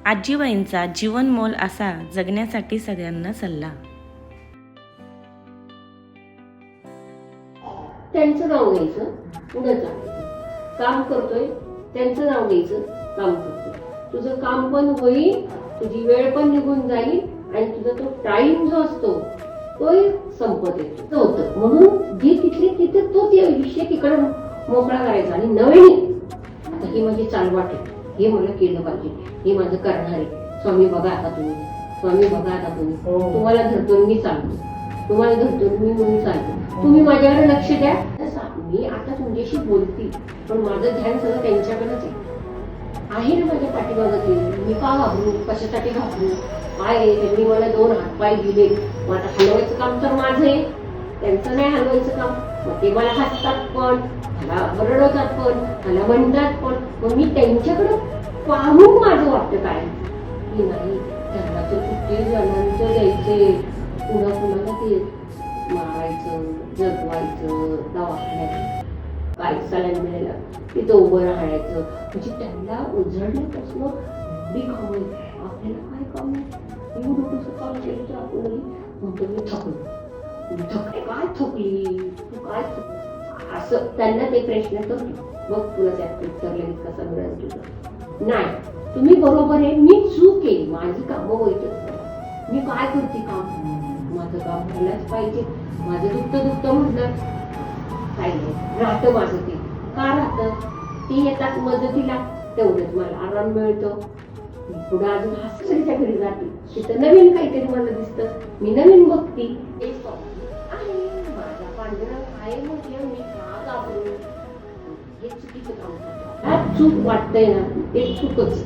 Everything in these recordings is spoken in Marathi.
आजीबाईंचा जीवनमोल असा जगण्यासाठी सगळ्यांना सल्ला. त्यांचं नाव घ्यायचं, पुढे चालायचं. काम करतोय त्यांचं नाव घ्यायचं, काम करतोय. तुझं काम पण होईल, तुझी वेळ पण निघून जाईल आणि तुझा तो टाइम जो असतो तोही संपत येतो होतं. म्हणून जे तिथले तिथे तो ते विषय तिकडे मोकळा करायचा आणि नवीन आता ही माझी चालवाट आहे, हे मला केलं पाहिजे, हे माझं करणार आहे. स्वामी बघा आता तुम्ही, स्वामी बघा आता तुम्ही, तुम्हाला धरतो मी चालतो, तुम्हाला धरतो मी चालतो, तुम्ही माझ्याकडे लक्ष द्या. मी आता तुमच्याशी बोलते पण माझं ध्यान सगळं त्यांच्याकडेच आहे ना. माझ्या पाठीमागं मी का घाबरू, कशासाठी घाबरू, काय आहे. त्यांनी मला 2 हातपाय दिले, मग आता हलवायचं काम तर माझं आहे, त्यांचं नाही हलवायचं काम. मग ते मला हसतात पण, मला बरडवतात पण, मला म्हणतात पण. मग मी त्यांच्याकडे पाहून माझं वाटतं काय की नाही त्यांना तर किती जणांचं द्यायचे, पुन्हा पुन्हा ते मारायचं, जगवायचं, दवाखान्यात काय सलाईन मिळायला तिथं उभं राहायचं. म्हणजे त्यांना उजळण्यापासून एवढी काम आहे, आपल्याला काय काम आहे. एवढं कसं काम केलं तर आपण म्हणतो मी थकलो, मी थकले. काय थकली तू, काय थकली असं त्यांना ते प्रश्न करतो. बघ तुला त्यात उत्तर लगेच कसं मिळेल तुझं. नाही, तुम्ही बरोबर आहे, मी चूक आहे, माझी कामं व्हायचीच नाही. मी काय करते काम, माझं काम व्हायलाच पाहिजे. माझं दुखतं म्हटलं काय नाही, राहतं माझं ते. का राहतं, ते येतात मदतीला, तेवढंच मला आराम मिळतो. मी पुढे अजून हसरीच्या घरी जाते, तिथं नवीन काहीतरी मला दिसतं, मी नवीन बघते. माझा पांढरा काय म्हटलं मी का घाबरू, हे चुकीचं काम करतो. चूक वाटतंय ना ते चूकच,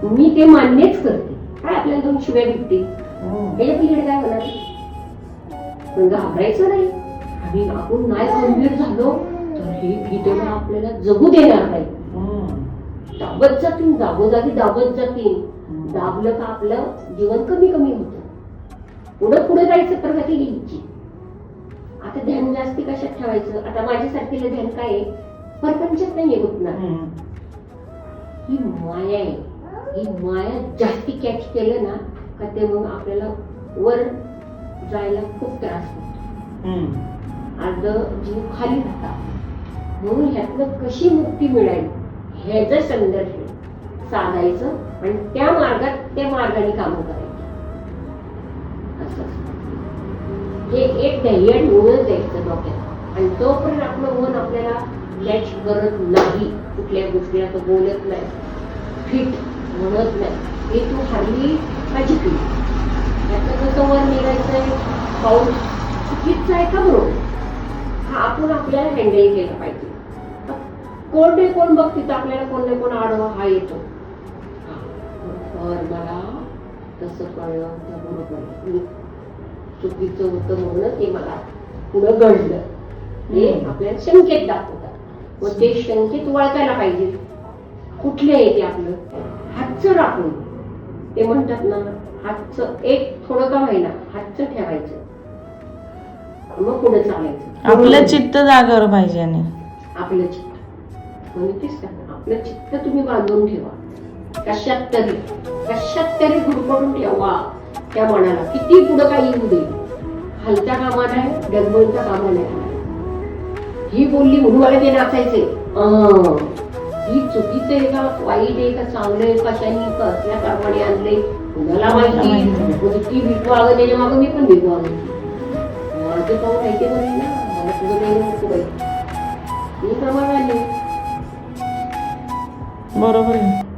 मी ते मान्यच करते. काय आपल्याला 2 शिव्या भेटते, याच्या पिरियड काय होणार. पण घाबरायचं नाही. आणि आपण नाही गंभीर झालो तर हे कीटक आपल्याला जगू देणार नाही. दाबत जातील, जागोजागी दाबत जातील. दाबलं का आपलं जीवन कमी कमी होतं. पुढे पुढे जायचं, प्रगती घ्यायची. आता ध्यान जास्ती कशात ठेवायचं. आता माझ्यासारखीला ध्यान काय आहे, परपंचात नाही होत ना. ही माया आहे, ही माया जास्ती कॅच केलं ना का ते मग आपल्याला वर जायला खूप त्रास होतो. आज जीव खाली राहतात. म्हणून ह्यातनं कशी मुक्ती मिळेल ह्याचं संदर्भ साधायचं आणि त्या मार्गाने कामं करायची. असं हे एक ध्येय ठेवूनच द्यायचं डोक्यात. आणि तोपर्यंत आपलं मन आपल्याला कॅच करत नाही, कुठल्या गोष्टीला तो बोलत नाही, फिट म्हणत नाही. हे तू हरली का जिंकली, त्याचं कसं वर निघायचंय पाऊल चुकीचं आहे का बरोबर, हा आपण आपल्याला हँडल केलं पाहिजे. कोण नाही कोण बघ तिथं आपल्याला कोण नाही कोण आडवा हा येतो. मला तसं कळलं तर बरोबर चुकीचं होतं म्हणून ते मला पुढं घडलं, हे आपल्याला संकेत दाखवतात. मग ते संकेत वळखायला पाहिजे. कुठले आहे ते आपलं हातचं राखून, ते म्हणतात ना हातचं एक थोडं का व्हायना हातचं ठेवायचं, मग पुढे चालायचं. आपलं चित्त जागेवर पाहिजे. आणि आपलं चित्त म्हणतेच का, आपलं चित्त तुम्ही बांधून ठेवा. कशात तरी गुरफडून ठेवा त्या मनाला. किती पुढं काही येऊ दे, हलता कामा नाही, डगमगता कामा नाही. ही बोलली म्हणून मला ते नाचायचे, ही चुकीचं आहे का वाईट आहे का चांगलं आहे, कशाने कसल्या कर्माने आणले कुणाला माहिती. म्हणजे ती भीक वागत त्याच्या मागं मी पण भीक वागत. माझं पाहून माहिती बरं ना, मला तुझं काही नको पाहिजे, मी प्रमाण आले. बरोबर आहे.